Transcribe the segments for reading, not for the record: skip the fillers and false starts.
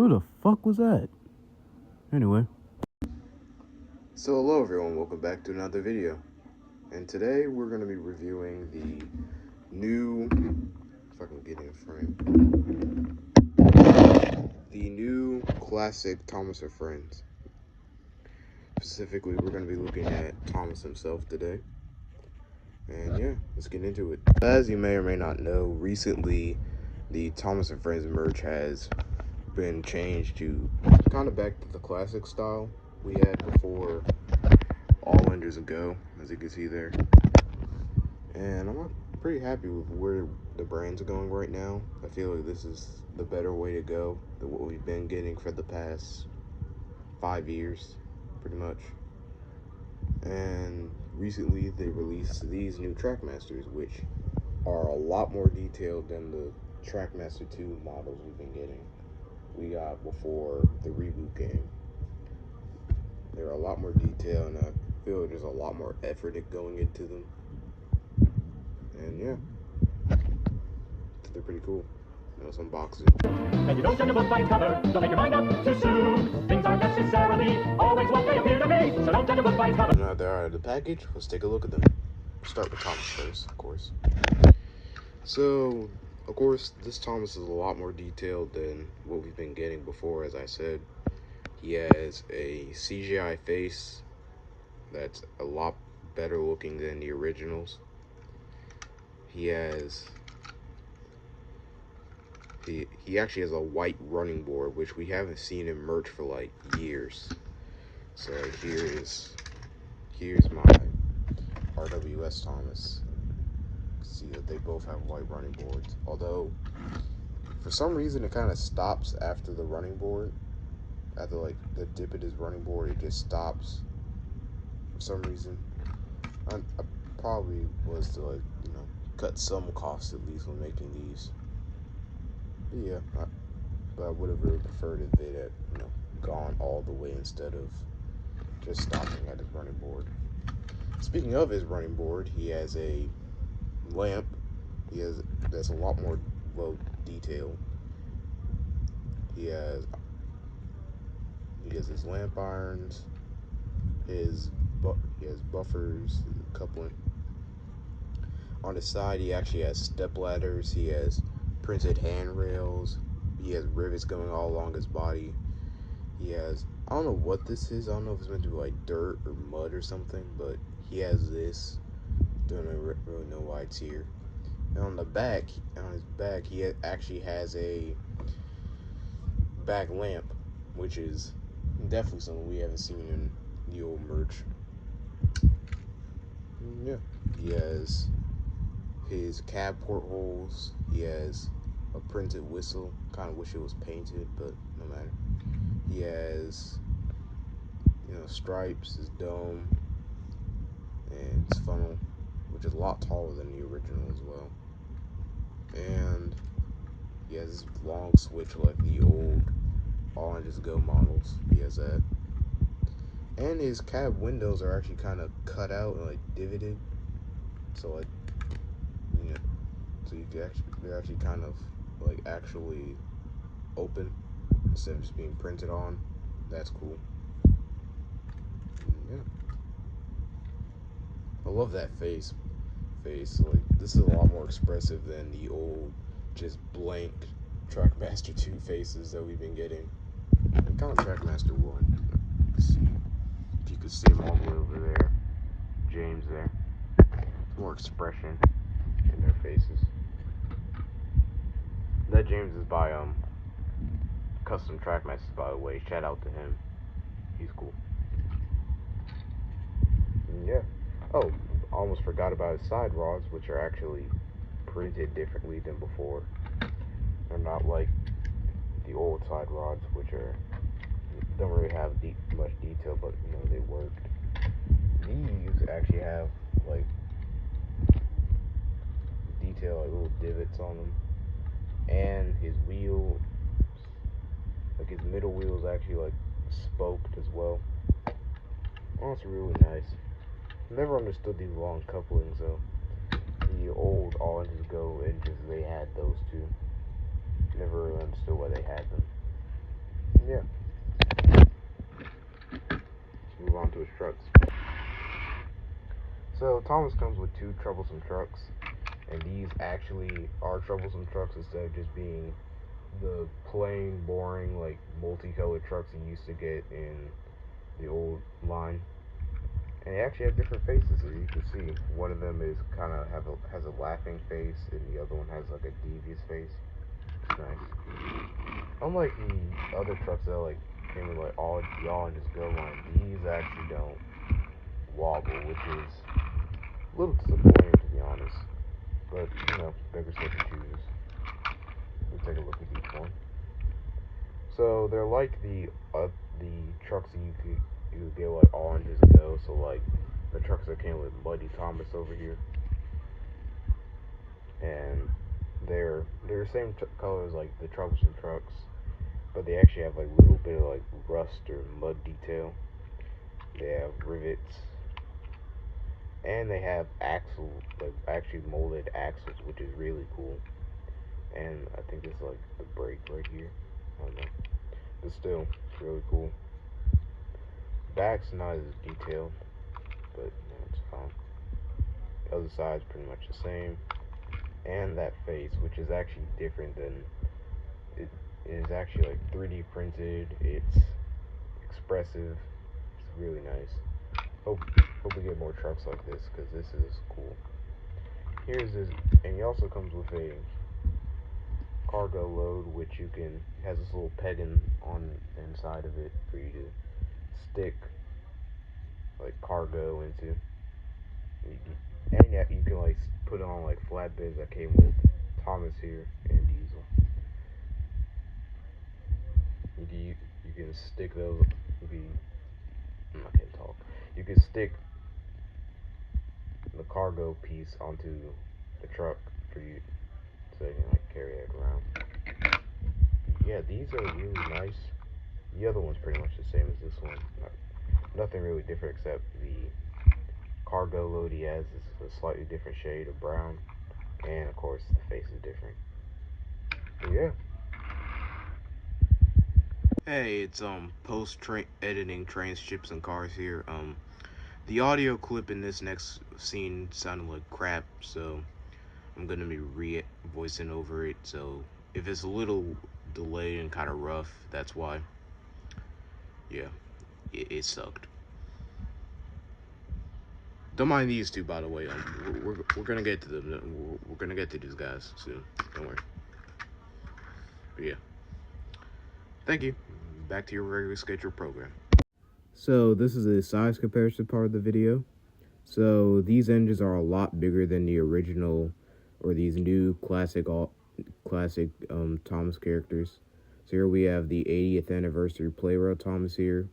Who the fuck was that? Anyway. So hello everyone, welcome back to another video. And today we're going to be reviewing the new, if I can get in frame, the new classic Thomas and Friends. Specifically, we're going to be looking at Thomas himself today. And yeah, let's get into it. As you may or may not know, recently the Thomas and Friends merch has been changed to kind of back to the classic style we had before all winters ago, as you can see there. And I'm pretty happy with where the brands are going right now. I feel like this is the better way to go than what we've been getting for the past 5 years, pretty much. And recently they released these new Trackmasters, which are a lot more detailed than the Trackmaster 2 models we've been getting. We got before the reboot game. They're a lot more detailed, and I feel like there's a lot more effort going into them. And yeah, they're pretty cool. Let's unbox it. And you don't judge a book by its cover. Don't make your mind up too soon. Things aren't necessarily always what they appear to be. So don't judge a book by its cover. Now they're out of the package. Let's take a look at them. Start with Thomas first, of course. So, of course, this Thomas is a lot more detailed than what we've been getting before, as I said. He has a CGI face that's a lot better looking than the originals. He actually has a white running board, which we haven't seen in merch for like years. So here's my RWS Thomas. See that they both have white running boards. Although for some reason it kind of stops after the running board. After like the dip in his running board, it just stops for some reason. I probably was to cut some costs at least when making these. But yeah, but I would have really preferred if they had gone all the way instead of just stopping at his running board. Speaking of his running board, he has a lamp. That's a lot more well detailed. He has his lamp irons, he has buffers, coupling. On the side, he actually has step ladders. He has printed handrails. He has rivets going all along his body. He has, I don't know what this is. I don't know if it's meant to be like dirt or mud or something, but he has this. Don't really know why it's here. And on his back, he actually has a back lamp, which is definitely something we haven't seen in the old merch. Yeah, he has his cab portholes. He has a printed whistle. Kind of wish it was painted, but no matter. He has, stripes, his dome, and his funnel, which is a lot taller than the original as well. And he has this long switch like the old All Engines Go models. He has that. And his cab windows are actually kind of cut out and like divoted. So like, so they're actually kind of like actually open instead of just being printed on. That's cool. Yeah, I love that face. Like, this is a lot more expressive than the old just blank Trackmaster 2 faces that we've been getting. And kind of Trackmaster 1. Let's see if you can see him all the way over there. James there. More expression in their faces. That James is by Custom Trackmasters, by the way. Shout out to him. He's cool. And yeah. Oh, almost forgot about his side rods, which are actually printed differently than before. They're not like the old side rods, which don't really have much detail, but they worked. These actually have like detail, like little divots on them, and his wheel, like his middle wheel, is actually like spoked as well. Oh, it's really nice. Never understood these long couplings though. The old All Engines Go engines, they had those too. Never really understood why they had them. Yeah. Let's move on to his trucks. So Thomas comes with 2 troublesome trucks, and these actually are troublesome trucks instead of just being the plain, boring, like multicolored trucks you used to get in the old line. And they actually have different faces, as you can see. One of them is kind of has a laughing face, and the other one has like a devious face. It's nice. Unlike the other trucks that like came with like all y'all and just go line, these actually don't wobble, which is a little disappointing to be honest. But you know, beggars can't be choosers. Let's take a look at each one. So they're like the trucks that you could get like oranges go. So like the trucks that came with Buddy Thomas over here, and they're the same color as like the troublesome trucks, but they actually have like a little bit of like rust or mud detail. They have rivets, and they have axles, like actually molded axles, which is really cool. And I think it's like the brake right here. I don't know, but still, it's really cool. Back's not as detailed, but it's fine. The other side's pretty much the same, and that face, which is actually different than it is actually like 3D printed. It's expressive. It's really nice. Hope we get more trucks like this because this is cool. Here's this, and he also comes with a cargo load, which has this little pegging on the inside of it for you to stick like cargo into. And yeah, you can like put on like flatbeds that came with Thomas here and Diesel. You can stick those. I can't talk. You can stick the cargo piece onto the truck for you, so you can like carry it around. Yeah, these are really nice. The other one's pretty much the same as this one. Nothing really different except the cargo load he has is a slightly different shade of brown, and of course the face is different. But yeah. Hey, it's post editing trains, ships, and cars here. The audio clip in this next scene sounded like crap, so I'm gonna be voicing over it. So if it's a little delayed and kind of rough, that's why. Yeah, it sucked. Don't mind these two, by the way. We're gonna get to them. We're gonna get to these guys soon. Don't worry. But yeah, thank you. Back to your regular scheduled program. So this is a size comparison part of the video. So these engines are a lot bigger than the original, or these new classic Thomas characters. So here we have the 80th anniversary Playroll Thomas here.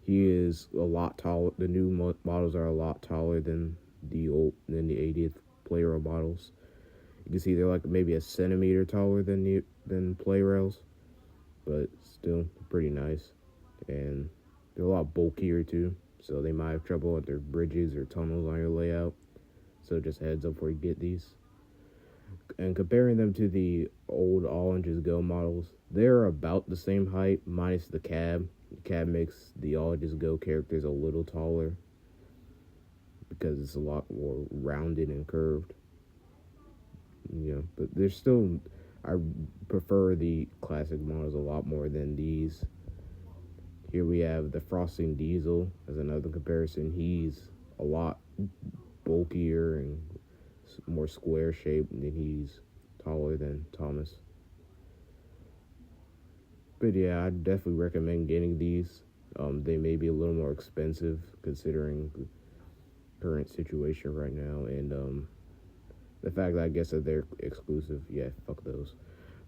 He is a lot taller. The new models are a lot taller than the 80th Playroll models. You can see they're like maybe a centimeter taller than Playrails, but still pretty nice. And they're a lot bulkier too, so they might have trouble with their bridges or tunnels on your layout. So just heads up before you get these. And comparing them to the old All Engines Go models, they're about the same height, minus the cab. The cab makes the All Engines Go characters a little taller because it's a lot more rounded and curved. Yeah, but they're still, I prefer the classic models a lot more than these. Here we have the Frosting Diesel as another comparison. He's a lot bulkier and more square shaped, and he's taller than Thomas. But yeah, I definitely recommend getting these. They may be a little more expensive considering the current situation right now, and the fact that I guess that they're exclusive. Yeah, fuck those.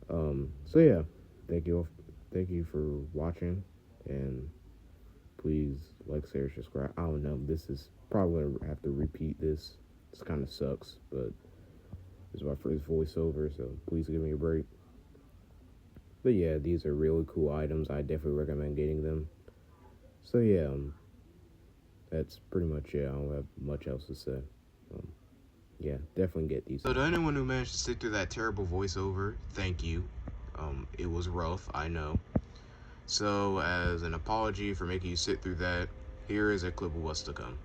So yeah, thank you for watching, and please like, share, subscribe. I don't know, this is probably gonna have to repeat this. This kind of sucks, but this is my first voiceover, so please give me a break. But yeah, these are really cool items. I definitely recommend getting them. So yeah, that's pretty much it. I don't have much else to say. Yeah, definitely get these. So to anyone who managed to sit through that terrible voiceover, thank you. It was rough, I know. So, as an apology for making you sit through that, here is a clip of what's to come.